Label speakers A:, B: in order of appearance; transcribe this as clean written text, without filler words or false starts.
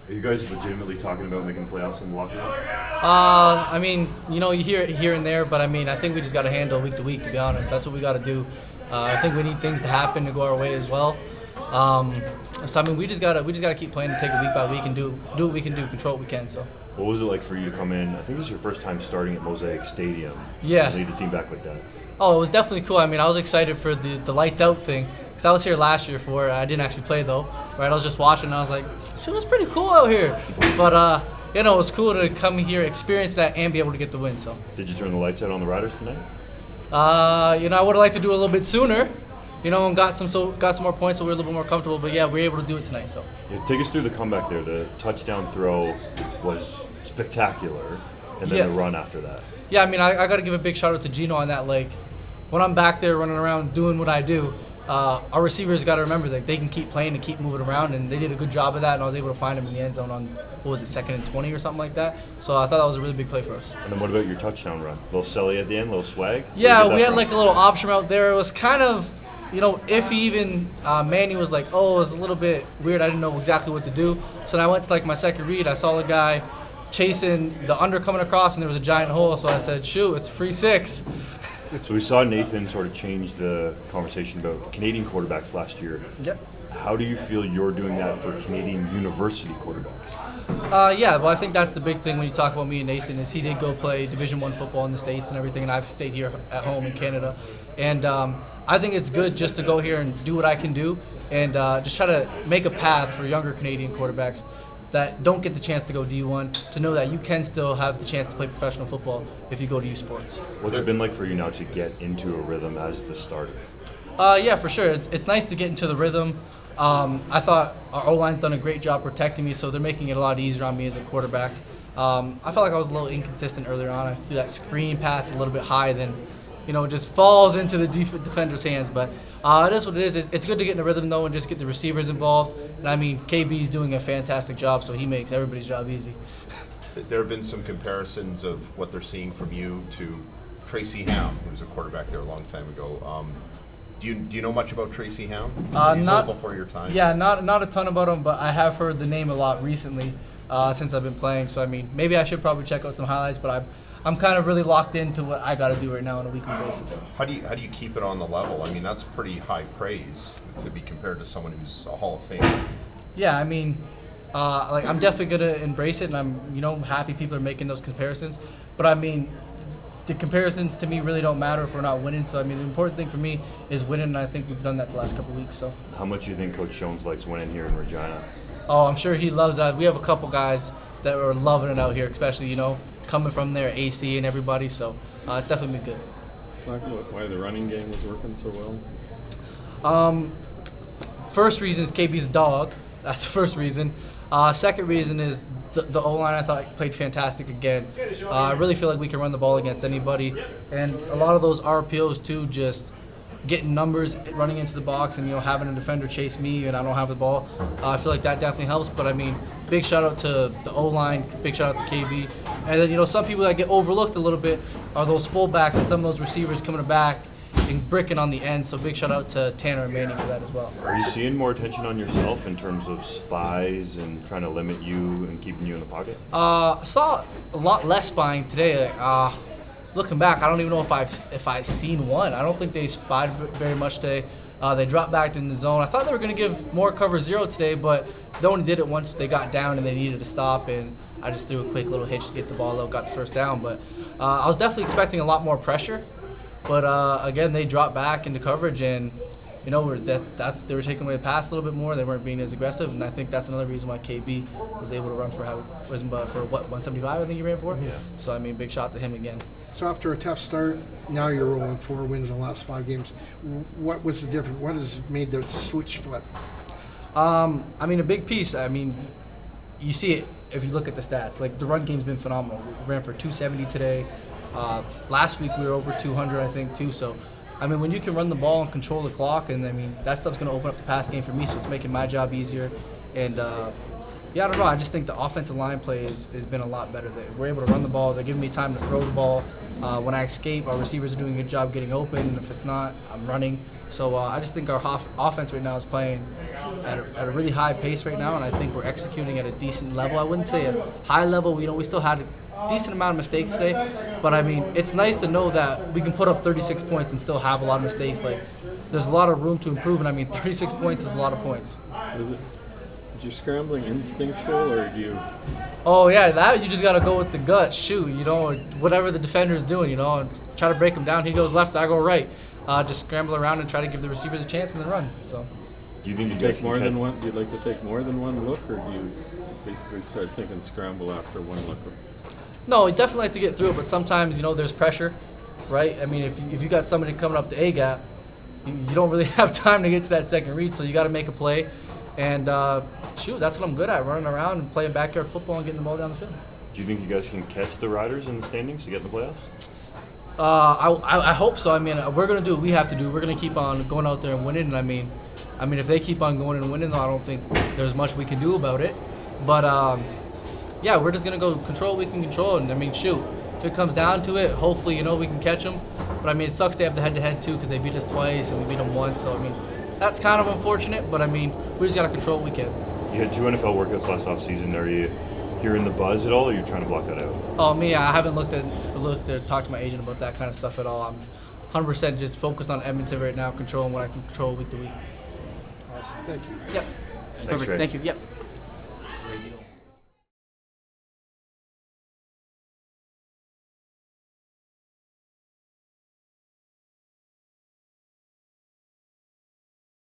A: Are you guys legitimately talking about making the playoffs in the locker room?
B: I mean, you hear it here and there, but I mean, I think we just got to handle week to week, to be honest. That's what we got to do. I think we need things to happen to go our way as well. So I mean, we just gotta keep playing and take it week by week and do what we can do, control what we can. So.
A: What was it like for you to come in? I think this is your first time starting at Mosaic Stadium.
B: Yeah.
A: And lead the team back like that.
B: Oh, it was definitely cool. I mean, I was excited for the lights out thing because I was here last year for it. I didn't actually play though. Right, I was just watching and I was like, shit, it was pretty cool out here. But it was cool to come here, experience that, and be able to get the win. So.
A: Did you turn the lights out on the Riders tonight?
B: I would have liked to do a little bit sooner. And got some more points, so we're a little bit more comfortable. But yeah, we were able to do it tonight. So.
A: Yeah, take us through the comeback there. The touchdown throw was spectacular, and then the run after that.
B: Yeah, I mean, I got to give a big shout out to Gino on that. Like, when I'm back there running around doing what I do, our receivers got to remember that they can keep playing and keep moving around, and they did a good job of that. And I was able to find them in the end zone on 2nd and 20 or something like that. So I thought that was a really big play for us.
A: And then what about your touchdown run? A little celly at the end, a little swag?
B: Yeah, we had like a little option out there. It was kind of, iffy even. Manny was like, oh, it was a little bit weird. I didn't know exactly what to do. So then I went to like my second read. I saw the guy chasing the under coming across, and there was a giant hole. So I said, shoot, it's free 6.
A: So we saw Nathan sort of change the conversation about Canadian quarterbacks last year.
B: Yep.
A: How do you feel you're doing that for Canadian university quarterbacks?
B: Yeah, well, I think that's the big thing when you talk about me and Nathan is he did go play Division I football in the States and everything, and I've stayed here at home in Canada. And I think it's good just to go here and do what I can do and just try to make a path for younger Canadian quarterbacks that don't get the chance to go D1 to know that you can still have the chance to play professional football if you go to U Sports.
A: What's it been like for you now to get into a rhythm as the starter?
B: Yeah, for sure. It's nice to get into the rhythm. I thought our O-line's done a great job protecting me, so they're making it a lot easier on me as a quarterback. I felt like I was a little inconsistent earlier on. I threw that screen pass a little bit high, then it just falls into the defender's hands. But it is what it is. It's good to get in the rhythm, though, and just get the receivers involved. And I mean, KB's doing a fantastic job, so he makes everybody's job easy.
C: There have been some comparisons of what they're seeing from you to Tracy Ham, who was a quarterback there a long time ago. Do you know much about Tracy Ham?
B: Not
C: before your time.
B: Yeah, not a ton about him, but I have heard the name a lot recently since I've been playing. So I mean, maybe I should probably check out some highlights, but I'm kind of really locked into what I got to do right now on a weekly basis.
C: How do you keep it on the level? I mean, that's pretty high praise to be compared to someone who's a Hall of Famer.
B: Yeah, I mean, I'm definitely gonna embrace it, and I'm happy people are making those comparisons. But I mean, the comparisons to me really don't matter if we're not winning. So I mean, the important thing for me is winning, and I think we've done that the last couple of weeks. So.
A: How much do you think Coach Jones likes winning here in Regina?
B: Oh, I'm sure he loves that. We have a couple guys that are loving it out here, especially coming from their AC and everybody. So it's definitely been good.
D: Talk about why the running game was working so well.
B: First reason is KB's a dog. That's the first reason. Second reason is the O-line I thought played fantastic again. I really feel like we can run the ball against anybody. And a lot of those RPOs too, just getting numbers, running into the box and having a defender chase me and I don't have the ball. I feel like that definitely helps. But I mean, big shout out to the O-line, big shout out to KB. And then some people that get overlooked a little bit are those fullbacks and some of those receivers coming back and bricking on the end. So big shout out to Tanner and Manny for that as well.
A: Are you seeing more attention on yourself in terms of spies and trying to limit you and keeping you in the pocket?
B: I saw a lot less spying today. Looking back, I don't even know if I've seen one. I don't think they spied very much today. They dropped back in the zone. I thought they were going to give more cover 0 today, but they only did it once they got down and they needed to stop, and I just threw a quick little hitch to get the ball out, got the first down. But I was definitely expecting a lot more pressure. But again, they dropped back into coverage, and they were taking away the pass a little bit more. They weren't being as aggressive, and I think that's another reason why KB was able to run for 175, I think he ran for.
A: Yeah.
B: So I mean, big shot to him again.
E: So after a tough start, now you're rolling 4 wins in the last 5 games. What was the difference? What has made the switch flip?
B: I mean, a big piece. I mean, you see it if you look at the stats. Like the run game's been phenomenal. We ran for 270 today. Last week we were over 200, I think, too. So, I mean, when you can run the ball and control the clock, and I mean, that stuff's going to open up the pass game for me, so it's making my job easier. And Yeah, I don't know. I just think the offensive line play has been a lot better. We're able to run the ball. They're giving me time to throw the ball. When I escape, our receivers are doing a good job getting open. If it's not, I'm running. So I just think our offense right now is playing at a really high pace right now, and I think we're executing at a decent level. I wouldn't say a high level. We still had a decent amount of mistakes today, but I mean, it's nice to know that we can put up 36 points and still have a lot of mistakes. Like, there's a lot of room to improve, and I mean, 36 points is a lot of points.
D: Is your scrambling instinctual, or do you?
B: Oh yeah, that you just gotta go with the gut. Shoot, whatever the defender's doing, and try to break him down. He goes left, I go right. Just scramble around and try to give the receivers a chance and then run. So.
A: Do you think you
D: take more than one? Do you like to take more than one look, or do you basically start thinking scramble after one look?
B: No, we definitely like to get through it, but sometimes there's pressure, right? I mean, if you got somebody coming up the A gap, you don't really have time to get to that second read, so you got to make a play. And shoot, that's what I'm good at, running around and playing backyard football and getting the ball down the field.
A: Do you think you guys can catch the Riders in the standings to get in the playoffs?
B: I hope so. I mean, we're going to do what we have to do. We're going to keep on going out there and winning. And I mean, if they keep on going and winning, I don't think there's much we can do about it. But, yeah, we're just going to go control what we can control. And, I mean, shoot, if it comes down to it, hopefully, we can catch them. But, I mean, it sucks they have the head-to-head, too, because they beat us twice and we beat them once. So, I mean, that's kind of unfortunate. But, I mean, we just got to control what we can.
A: You had 2 NFL workouts last offseason. Are you hearing the buzz at all, or are you trying to block that out?
B: Oh, me, I haven't looked or talked to my agent about that kind of stuff at all. I'm 100% just focused on Edmonton right now, controlling what I can control week to week.
E: Awesome. Thank you.
B: Yep.
A: Thanks,
B: Perfect.
A: Ray.
B: Thank you. Yep.